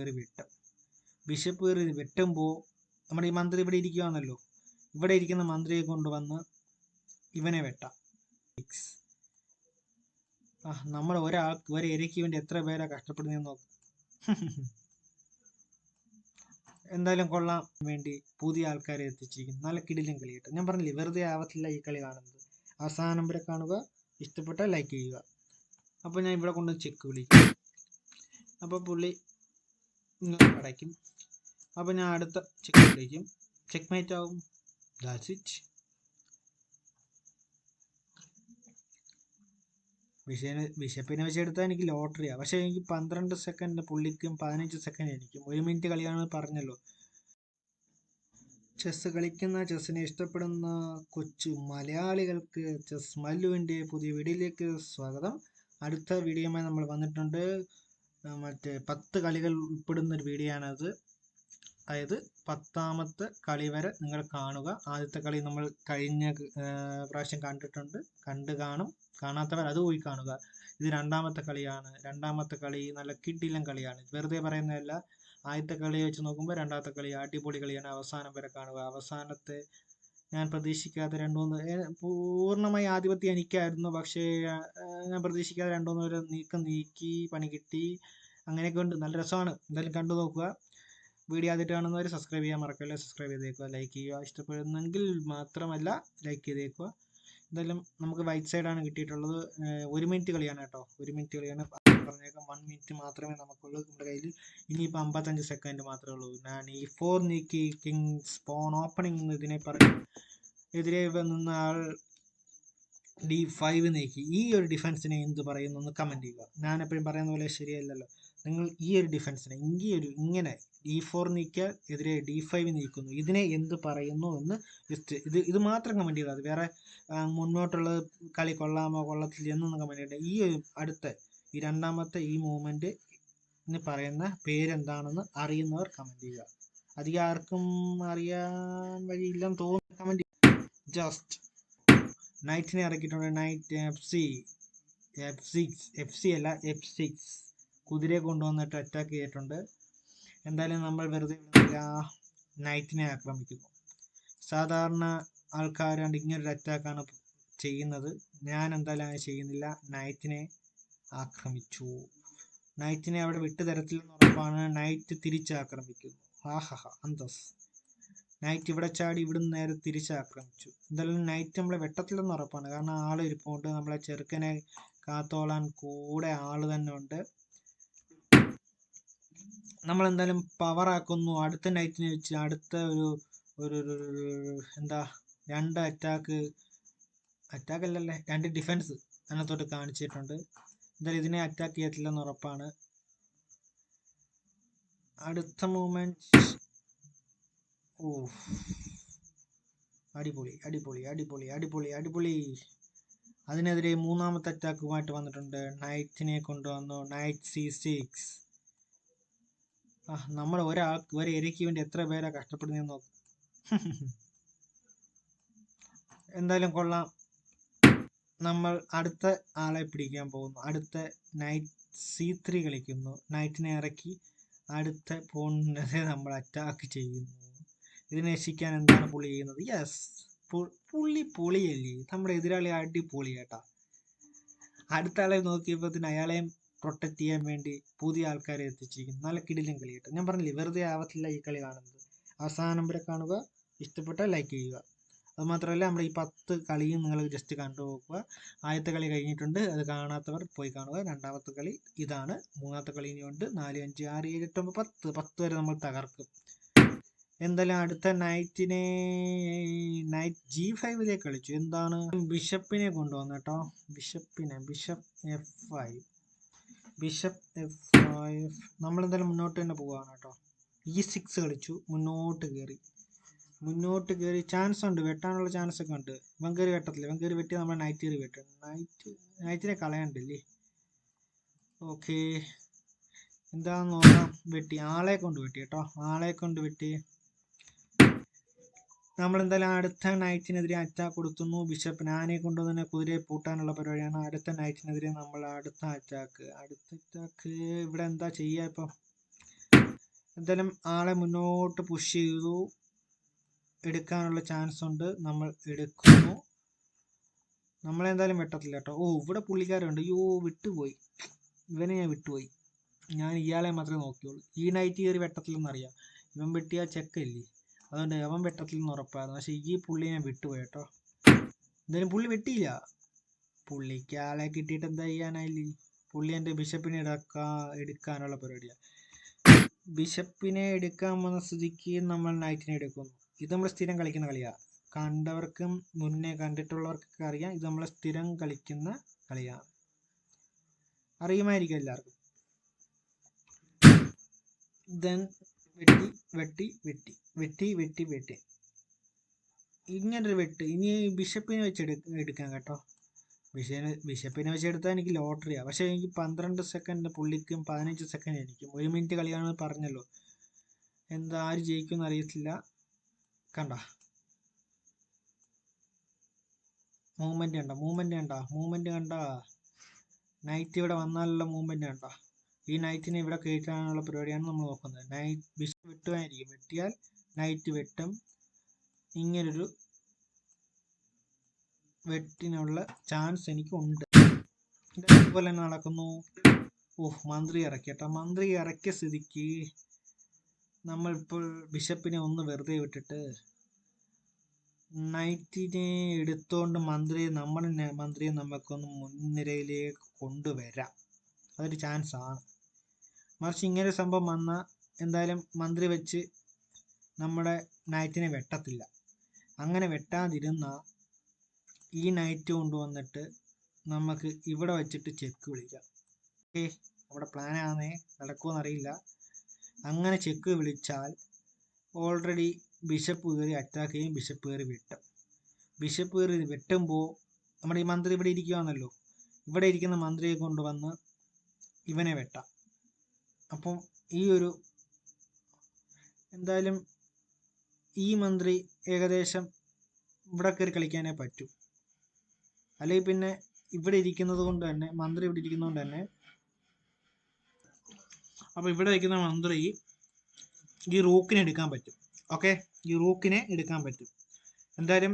കയറി വെട്ടും. ബിഷപ്പ് കയറി വെട്ടുമ്പോൾ നമ്മുടെ ഈ മന്ത്രി ഇവിടെ ഇരിക്കുകയാണല്ലോ, ഇവിടെ ഇരിക്കുന്ന മന്ത്രിയെ കൊണ്ടുവന്ന് ഇവനെ വെട്ടാം. നമ്മൾ ഒരാൾക്ക് ഒരു ഇരയ്ക്ക് വേണ്ടി എത്ര പേരാ കഷ്ടപ്പെടുന്നതെന്ന് നോക്കും. എന്തായാലും കൊള്ളാൻ വേണ്ടി പുതിയ ആൾക്കാരെ എത്തിച്ചിരിക്കുന്നു. നല്ല കിടിലൻ കളി കേട്ടോ. ഞാൻ പറഞ്ഞില്ലേ, വെറുതെ ആവത്തില്ല ഈ കളി കാണുന്നത്. അവസാനം വരെ കാണുക, ഇഷ്ടപ്പെട്ടാൽ ലൈക്ക് ചെയ്യുക. അപ്പോൾ ഞാൻ ഇവിടെ കൊണ്ട് ചെക്ക് വിളിക്കും. അപ്പോൾ പുള്ളി അടയ്ക്കും. അപ്പോൾ ഞാൻ അടുത്ത ചെക്ക് വിളിക്കും, ചെക്ക് മേറ്റ് ആവും. That's it. ബിഷപ്പിനെ വെച്ചെടുത്താൽ എനിക്ക് ലോട്ടറിയാണ്. പക്ഷേ എനിക്ക് 12 സെക്കൻഡ് പുള്ളിക്കും 15 സെക്കൻഡ് എനിക്കും. 1 മിനിറ്റ് കളിയാണെന്ന് പറഞ്ഞല്ലോ. ചെസ്സ് കളിക്കുന്ന, ചെസ്സിനെ ഇഷ്ടപ്പെടുന്ന കൊച്ചു മലയാളികൾക്ക് ചെസ് മല്ലുവിൻ്റെ പുതിയ വീഡിയോയിലേക്ക് സ്വാഗതം. അടുത്ത വീഡിയോയുമായി നമ്മൾ വന്നിട്ടുണ്ട്. മറ്റേ 10 കളികൾ ഉൾപ്പെടുന്ന ഒരു വീഡിയോ ആണത്. അതായത് 10ാമത്തെ കളി വരെ നിങ്ങൾ കാണുക. ആദ്യത്തെ കളി നമ്മൾ കഴിഞ്ഞ പ്രാവശ്യം കണ്ടിട്ടുണ്ട്, കണ്ടു കാണും. കാണാത്തവർ അത് പോയി കാണുക. ഇത് 2ാമത്തെ കളിയാണ്. 2ാമത്തെ കളി നല്ല കിടിലൻ കളിയാണ്, വെറുതെ പറയുന്നതല്ല. ആദ്യത്തെ കളിയെ വെച്ച് നോക്കുമ്പോൾ 2ാമത്തെ കളി അടിപൊളി കളിയാണ്. അവസാനം വരെ കാണുക. അവസാനത്തെ ഞാൻ പ്രതീക്ഷിക്കാതെ 2-3 പൂർണ്ണമായി ആധിപത്യം എനിക്കായിരുന്നു. പക്ഷേ ഞാൻ പ്രതീക്ഷിക്കാതെ 2-3 വരെ നീക്കി പണി കിട്ടി. അങ്ങനെയൊക്കെ ഉണ്ട്. നല്ല രസമാണ്. എന്തായാലും കണ്ടു നോക്കുക. വീഡിയോ ആദ്യമായിട്ട് കാണുന്നവർ സബ്സ്ക്രൈബ് ചെയ്യാൻ മറക്കല്ലേ. സബ്സ്ക്രൈബ് ചെയ്തേക്കുക, ലൈക്ക് ചെയ്യുക. ഇഷ്ടപ്പെടുന്നെങ്കിൽ മാത്രമല്ല ലൈക്ക് ചെയ്തേക്കുക. എന്തായാലും നമുക്ക് വൈറ്റ് സൈഡാണ് കിട്ടിയിട്ടുള്ളത്. 1 മിനിറ്റ് കളിയാണ് കേട്ടോ. 1 മിനിറ്റ് കളിയാണ് പറഞ്ഞേക്കാം. 1 മിനിറ്റ് മാത്രമേ നമുക്കുള്ളൂ നമ്മുടെ കയ്യിൽ. ഇനിയിപ്പോൾ 55 സെക്കൻഡ് മാത്രമേ ഉള്ളൂ. ഞാൻ ഈ 4 നീക്കി കിങ്സ് പോൺ ഓപ്പണിംഗ് ഇതിനെ പറയും. എതിരെ നിന്ന ആൾ D5 നീക്കി. ഈ ഒരു ഡിഫൻസിനെ എന്ത് പറയുന്നു എന്ന് കമൻറ്റ് ചെയ്യുക. ഞാൻ എപ്പോഴും പറയുന്ന പോലെ ശരിയല്ലല്ലോ. നിങ്ങൾ ഈ ഒരു ഡിഫൻസിനെ ഇങ്ങനെ D4 നീക്കിയാൽ എതിരെ D5 നീക്കുന്നു, ഇതിനെ എന്ത് പറയുന്നു എന്ന് ജസ്റ്റ് ഇത് മാത്രം കമൻറ്റ് ചെയ്താൽ മതി. വേറെ മുന്നോട്ടുള്ള കളി കൊള്ളാമോ കൊള്ളത്തില്ല എന്നൊന്നും കമൻറ്റ് ചെയ്യണ്ട. ഈ അടുത്ത ഈ 2ാമത്തെ ഈ മൂവ്മെൻറ്റ് പറയുന്ന പേരെന്താണെന്ന് അറിയുന്നവർ കമൻറ്റ് ചെയ്യുക. അധികം ആർക്കും അറിയാൻ വഴിയില്ലെന്ന് തോന്നുന്നു. കമൻറ്റ് ജസ്റ്റ് നൈറ്റിനെ ഇറക്കിയിട്ടുണ്ട്. നൈറ്റ് F6 അല്ല F6 കുതിരയെ കൊണ്ടുവന്നിട്ട് അറ്റാക്ക് ചെയ്തിട്ടുണ്ട്. എന്തായാലും നമ്മൾ വെറുതെ നൈറ്റിനെ ആക്രമിക്കുന്നു. സാധാരണ ആൾക്കാരാണ്ട് ഇങ്ങനൊരു അറ്റാക്കാണ് ചെയ്യുന്നത്. ഞാൻ എന്തായാലും അങ്ങനെ ചെയ്യുന്നില്ല. നൈറ്റിനെ ആക്രമിച്ചു. നൈറ്റിനെ അവിടെ വിട്ടു തരത്തില്ലെന്ന് ഉറപ്പാണ്. നൈറ്റ് തിരിച്ചാക്രമിക്കുന്നു. അന്തസ്. നൈറ്റ് ഇവിടെ ചാടി ഇവിടുന്ന് നേരെ തിരിച്ചാക്രമിച്ചു. എന്തായാലും നൈറ്റ് നമ്മളെ വെട്ടത്തില്ലെന്ന് ഉറപ്പാണ്. കാരണം ആൾ ഇരിപ്പുണ്ട്. നമ്മളെ ചെറുക്കനെ കാത്തോളാൻ കൂടെ ആള് തന്നെ ഉണ്ട്. നമ്മളെന്തായാലും പവറാക്കുന്നു. അടുത്ത നൈറ്റിനെ വെച്ച് അടുത്ത ഒരു എന്താ 2 അറ്റാക്കല്ലല്ലേ 2 ഡിഫൻസ് അതിനകത്തോട്ട് കാണിച്ചിട്ടുണ്ട്. എന്തായാലും ഇതിനെ അറ്റാക്ക് ചെയ്യത്തില്ലെന്ന് ഉറപ്പാണ്. അടുത്ത മൂവ്മെന്റ് അടിപൊളി അടിപൊളി അടിപൊളി അടിപൊളി അടിപൊളി. അതിനെതിരെ 3ാമത്തെ അറ്റാക്കുമായിട്ട് വന്നിട്ടുണ്ട്. നൈറ്റിനെ കൊണ്ടുവന്നു. Night C6. നമ്മൾ ഒരാൾക്ക് ഒരു ഇരയ്ക്ക് വേണ്ടി എത്ര പേരാ കഷ്ടപ്പെടുന്നതെന്ന് നോക്കും. എന്തായാലും കൊള്ളാം. നമ്മൾ അടുത്ത ആളെ പിടിക്കാൻ പോകുന്നു. അടുത്ത നൈറ്റ് C3 കളിക്കുന്നു. നൈറ്റിനെ ഇറക്കി അടുത്ത പോണിനെ നമ്മൾ അറ്റാക്ക് ചെയ്യുന്നു. ഇതിനെ രക്ഷിക്കാൻ എന്താണ് പുള്ളി ചെയ്യുന്നത്? യെസ്, പുള്ളി പൊളിയല്ലേ. നമ്മുടെ എതിരാളി അടിപൊളി കേട്ടാ. അടുത്ത ആളെ നോക്കിയപ്പോൾ അയാളെയും പ്രൊട്ടക്ട് ചെയ്യാൻ വേണ്ടി പുതിയ ആൾക്കാരെ എത്തിച്ചിരിക്കുന്നു. നല്ല കിടിലൻ കളി കേട്ടോ. ഞാൻ പറഞ്ഞില്ലേ, വെറുതെ ആവത്തില്ല ഈ കളി കാണുന്നത്. അവസാനം വരെ കാണുക, ഇഷ്ടപ്പെട്ടാൽ ലൈക്ക് ചെയ്യുക. അതുമാത്രമല്ല, നമ്മുടെ ഈ 10 കളിയും നിങ്ങൾ ജസ്റ്റ് കണ്ടു നോക്കുക. ആദ്യത്തെ കളി കഴിഞ്ഞിട്ടുണ്ട്, അത് കാണാത്തവർ പോയി കാണുക. 2ാമത്തെ കളി ഇതാണ്. 3ാമത്തെ കളി ഇനിയുണ്ട്. 4, 5, 6, 7, 8, 9, 10 വരെ നമ്മൾ തകർക്കും. എന്തായാലും അടുത്ത നൈറ്റ് G5 കളിച്ചു. എന്താണ് ബിഷപ്പിനെ കൊണ്ടുവന്നു കേട്ടോ. Bishop F5. നമ്മളെന്തായാലും മുന്നോട്ട് തന്നെ പോവുകയാണ് കേട്ടോ. E6 കളിച്ചു. മുന്നോട്ട് കയറി ചാൻസ് ഉണ്ട്, വെട്ടാനുള്ള ചാൻസ് ഒക്കെ ഉണ്ട്. ഇവൻ കയറി വെട്ടത്തില്ല. ഇവൻ കയറി വെട്ടി നമ്മൾ നൈറ്റ് കയറി വെട്ടും. നൈറ്റിനെ കളയണ്ടല്ലേ. ഓക്കെ, എന്താന്ന് നോക്കാം. വെട്ടി, ആളെ കൊണ്ട് വെട്ടി കേട്ടോ. നമ്മളെന്തായാലും അടുത്ത നൈറ്റിനെതിരെ അറ്റാക്ക് കൊടുത്തുന്നു. ബിഷപ്പ് ആനെ കൊണ്ട് തന്നെ കുതിരയെ പൂട്ടാനുള്ള പരിപാടിയാണ്. അടുത്ത നൈറ്റിനെതിരെ നമ്മൾ അടുത്ത അറ്റാക്ക്. ഇവിടെ എന്താ ചെയ്യുക? ഇപ്പം എന്തായാലും ആളെ മുന്നോട്ട് പുഷ് ചെയ്തു, എടുക്കാനുള്ള ചാൻസ് ഉണ്ട്. നമ്മൾ എടുക്കുന്നു. നമ്മളെന്തായാലും വെട്ടത്തില്ല കേട്ടോ. ഓ, ഇവിടെ പുള്ളിക്കാരുണ്ട്. അയ്യോ, വിട്ടുപോയി. ഇവനെ ഞാൻ വിട്ടുപോയി. ഞാൻ ഇയാളെ മാത്രമേ നോക്കിയുള്ളൂ. ഈ നൈറ്റ് കയറി വെട്ടത്തില്ലെന്ന് അറിയാം. ഇവൻ വെട്ടിയാൽ ചെക്കല്ലേ, അതുകൊണ്ട് അവൻ വെട്ടത്തില്ലെന്ന് ഉറപ്പായിരുന്നു. പക്ഷെ ഈ പുള്ളി ഞാൻ വിട്ടുപോയി കേട്ടോ. എന്തായാലും പുള്ളി വെട്ടിയില്ല. പുള്ളിക്ക് ആളെ കിട്ടിയിട്ട് എന്താ ചെയ്യാനായില്ലേ. പുള്ളി എൻ്റെ ബിഷപ്പിനെ എടുക്കാനുള്ള പരിപാടിയാണ്. ബിഷപ്പിനെ എടുക്കാൻ വന്ന സ്ഥിതിക്ക് നമ്മൾ നൈറ്റിനെ എടുക്കുന്നു. ഇത് നമ്മൾ സ്ഥിരം കളിക്കുന്ന കളിയാണ്. കണ്ടവർക്കും മുന്നേ കണ്ടിട്ടുള്ളവർക്കൊക്കെ അറിയാം. ഇത് നമ്മൾ സ്ഥിരം കളിക്കുന്ന കളിയാണ്, അറിയുമായിരിക്കും എല്ലാവർക്കും. ദെൻ വെട്ടി വെട്ടി വെട്ടി വെട്ടി വെട്ടി വെട്ടി ഇങ്ങനൊരു വെട്ട്. ഇനി ബിഷപ്പിനെ വെച്ച് എടുക്കാം കേട്ടോ. ബിഷപ്പിനെ വെച്ച് എടുത്താൽ എനിക്ക് ലോട്ടറിയാണ്. പക്ഷേ എനിക്ക് 12 സെക്കൻഡ് പുള്ളിക്കും 15 സെക്കൻഡ് എനിക്കും. 1 മിനിറ്റ് കളിയാണെന്ന് പറഞ്ഞല്ലോ. എന്താ ആര് ജയിക്കുമെന്ന് അറിയത്തില്ല. കണ്ട മൂവ്മെന്റ് കണ്ട നൈറ്റ് ഇവിടെ വന്നാലുള്ള മൂവ്മെന്റ് കണ്ട. ഈ നൈറ്റിനെ ഇവിടെ കയറ്റാനുള്ള പരിപാടിയാണ് നമ്മൾ നോക്കുന്നത്. നൈറ്റ് ബിഷപ്പ് വെട്ടുമായിരിക്കും. വെട്ടിയാൽ നൈറ്റ് വെട്ടും. ഇങ്ങനൊരു വെട്ടിനുള്ള ചാൻസ് എനിക്കുണ്ട്. ഇതുപോലെ തന്നെ നടക്കുന്നു. മന്ത്രി ഇറക്കി കേട്ടോ. മന്ത്രി ഇറക്കിയ സ്ഥിതിക്ക് നമ്മളിപ്പോൾ ബിഷപ്പിനെ ഒന്ന് വെറുതെ വിട്ടിട്ട് നൈറ്റിനെ എടുത്തോണ്ട് മന്ത്രിയെ നമുക്കൊന്ന് മുൻനിരയിലേക്ക് കൊണ്ടുവരാം. അതൊരു ചാൻസ് ആണ്. മറിച്ച് ഇങ്ങനെ ഒരു സംഭവം വന്നാൽ എന്തായാലും മന്ത്രി വെച്ച് നമ്മുടെ നൈറ്റിനെ വെട്ടത്തില്ല. അങ്ങനെ വെട്ടാതിരുന്ന ഈ നൈറ്റ് കൊണ്ടുവന്നിട്ട് നമുക്ക് ഇവിടെ വെച്ചിട്ട് ചെക്ക് വിളിക്കാം. ഓക്കെ, നമ്മുടെ പ്ലാനാണേ, നടക്കുമെന്നറിയില്ല. അങ്ങനെ ചെക്ക് വിളിച്ചാൽ ഓൾറെഡി ബിഷപ്പ് കയറി അറ്റാക്ക് ചെയ്യും. ബിഷപ്പ് കയറി വെട്ടും. ബിഷപ്പ് കയറി വെട്ടുമ്പോൾ നമ്മുടെ ഈ മന്ത്രി ഇവിടെ ഇരിക്കുകയാണല്ലോ. ഇവിടെ ഇരിക്കുന്ന മന്ത്രിയെ കൊണ്ടുവന്ന് ഇവനെ വെട്ടാം. അപ്പം എന്തായാലും ഈ മന്ത്രി ഏകദേശം ഇവിടെ കയറി കളിക്കാനേ പറ്റൂ. അല്ലെങ്കിൽ പിന്നെ ഇവിടെ ഇരിക്കുന്നത് കൊണ്ട് തന്നെ, മന്ത്രി ഇവിടെ ഇരിക്കുന്നതുകൊണ്ട് തന്നെ, അപ്പോൾ ഇവിടെ ഇരിക്കുന്ന മന്ത്രി ഈ റൂക്കിനെ എടുക്കാൻ പറ്റും. ഓക്കെ, ഈ റൂക്കിനെ എടുക്കാൻ പറ്റും. എന്തായാലും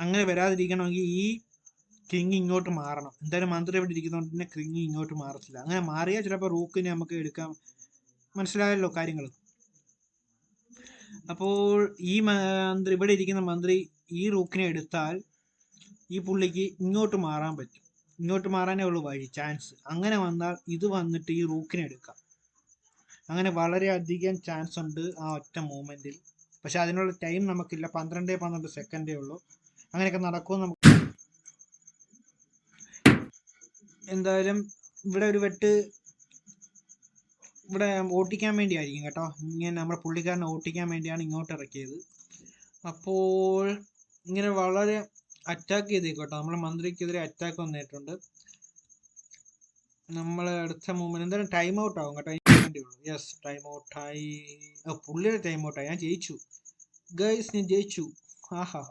അങ്ങനെ വരാതിരിക്കണമെങ്കിൽ ഈ കിങ് ഇങ്ങോട്ട് മാറണം. എന്തായാലും മന്ത്രി ഇവിടെ ഇരിക്കുന്നതുകൊണ്ട് തന്നെ കിങ് ഇങ്ങോട്ട് മാറത്തില്ല. അങ്ങനെ മാറിയാൽ ചിലപ്പോൾ റൂക്കിനെ നമുക്ക് എടുക്കാം. മനസ്സിലായല്ലോ കാര്യങ്ങൾ. അപ്പോൾ ഈ മന്ത്രി ഇവിടെ ഇരിക്കുന്ന മന്ത്രി ഈ റൂക്കിനെ എടുത്താൽ ഈ പുള്ളിക്ക് ഇങ്ങോട്ട് മാറാൻ പറ്റും. ഇങ്ങോട്ട് മാറാനേ ഉള്ളൂ വഴി, ചാൻസ്. അങ്ങനെ വന്നാൽ ഇത് വന്നിട്ട് ഈ റൂക്കിനെ എടുക്കാം. അങ്ങനെ വളരെയധികം ചാൻസ് ഉണ്ട് ആ ഒറ്റ മൂവ്മെന്റിൽ. പക്ഷെ അതിനുള്ള ടൈം നമുക്കില്ല. 12 സെക്കൻഡേ ഉള്ളൂ. അങ്ങനെയൊക്കെ നടക്കും. നമുക്ക് എന്തായാലും ഇവിടെ ഒരു വെട്ട് ഇവിടെ ഓട്ടിക്കാൻ വേണ്ടിയായിരിക്കും കേട്ടോ. ഇങ്ങനെ നമ്മുടെ പുള്ളിക്കാരനെ ഓട്ടിക്കാൻ വേണ്ടിയാണ് ഇങ്ങോട്ട് ഇറക്കിയത്. അപ്പോൾ ഇങ്ങനെ വളരെ അറ്റാക്ക് ചെയ്തേക്കോട്ടോ. നമ്മളെ മന്ത്രിക്കെതിരെ അറ്റാക്ക് വന്നിട്ടുണ്ട്. നമ്മൾ അടുത്ത മൂവ്മെന്റ് എന്തായാലും ടൈം ഔട്ട് ആവും കേട്ടോ. യെസ്, ടൈം ഔട്ടായി. പുള്ളിയുടെ ടൈം ഔട്ടായി. ഞാൻ ജയിച്ചു ഗൈസ്, ഞാൻ ജയിച്ചു. ആഹാ.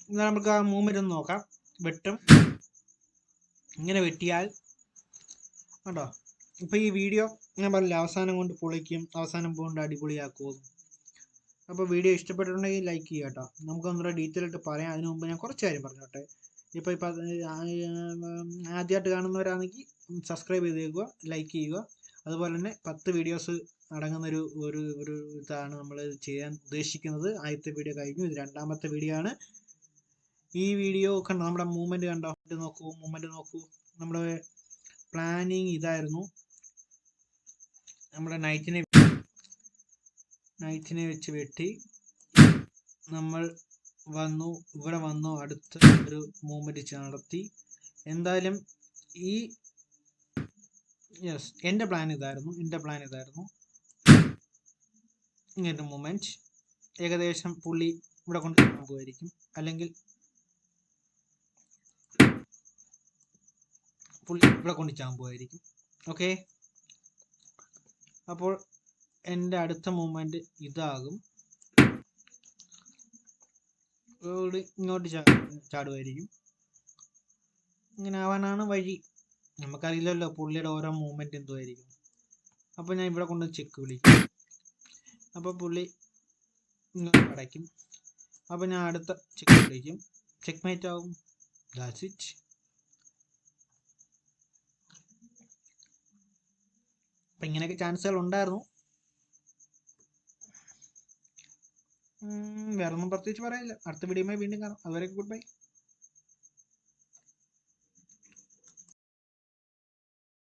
എന്നാൽ നമുക്ക് ആ മൂവ്മെന്റ് ഒന്ന് നോക്കാം. വെട്ടും. ഇങ്ങനെ വെട്ടിയാൽ കേട്ടോ. ഇപ്പൊ ഈ വീഡിയോ ഞാൻ പറഞ്ഞില്ല, അവസാനം കൊണ്ട് പൊളിക്കും, അവസാനം കൊണ്ട് അടിപൊളിയാക്കും. അപ്പോൾ വീഡിയോ ഇഷ്ടപ്പെട്ടിട്ടുണ്ടെങ്കിൽ ലൈക്ക് ചെയ്യുക കേട്ടോ. നമുക്കൊന്നുകൂടെ ഡീറ്റെയിൽ ആയിട്ട് പറയാം. അതിന് മുമ്പ് ഞാൻ കുറച്ച് കാര്യം പറഞ്ഞോട്ടെ. ഇപ്പോൾ ആദ്യമായിട്ട് കാണുന്നവരാണെങ്കിൽ സബ്സ്ക്രൈബ് ചെയ്തേക്കുക, ലൈക്ക് ചെയ്യുക. അതുപോലെ തന്നെ 10 വീഡിയോസ് അടങ്ങുന്ന ഒരു ഇതാണ് നമ്മൾ ചെയ്യാൻ ഉദ്ദേശിക്കുന്നത്. ആദ്യത്തെ വീഡിയോ കഴിഞ്ഞു, ഇത് 2ാമത്തെ വീഡിയോ ആണ്. ഈ വീഡിയോ കണ്ടോ, നമ്മുടെ മൂവ്മെന്റ് കണ്ടോ, മൂവ്മെന്റ് നോക്കൂ. നമ്മുടെ പ്ലാനിങ് ഇതായിരുന്നു. നമ്മുടെ നൈറ്റിനെ വെച്ച് വെട്ടി നമ്മൾ ഇവിടെ വന്നു അടുത്ത ഒരു മൂവ്മെന്റ് നടത്തി. എന്തായാലും എൻ്റെ പ്ലാൻ ഇതായിരുന്നു. ഇങ്ങനൊരു മൂവ്മെന്റ് ഏകദേശം പുള്ളി ഇവിടെ കൊണ്ട് പോകുമായിരിക്കും, അല്ലെങ്കിൽ പുള്ളി ഇവിടെ കൊണ്ട് ചാമ്പുമായിരിക്കും. ഓക്കെ, അപ്പോൾ എൻ്റെ അടുത്ത മൂവ്മെന്റ് ഇതാകും. ഇങ്ങോട്ട് ചാടുമായിരിക്കും. ഇങ്ങനെ ആവാനാണ് വഴി. നമുക്കറിയില്ലല്ലോ പുള്ളിയുടെ ഓരോ മൂവ്മെന്റ് എന്തുമായിരിക്കും. അപ്പോൾ ഞാൻ ഇവിടെ കൊണ്ട് ചെക്ക് വിളിക്കും. അപ്പോൾ പുള്ളി ഇങ്ങനെ അടയ്ക്കും. അപ്പോൾ ഞാൻ അടുത്ത ചെക്ക് വിളിക്കും, ചെക്ക് മേറ്റ് ആവും. That's it. അപ്പം ഇങ്ങനെയൊക്കെ ചാൻസുകൾ ഉണ്ടായിരുന്നു. വേറെ ഒന്നും പ്രത്യേകിച്ച് പറയാനില്ല. അടുത്ത വീഡിയോയുമായി വീണ്ടും കാണാം. അതുവരെ ഗുഡ് ബൈ.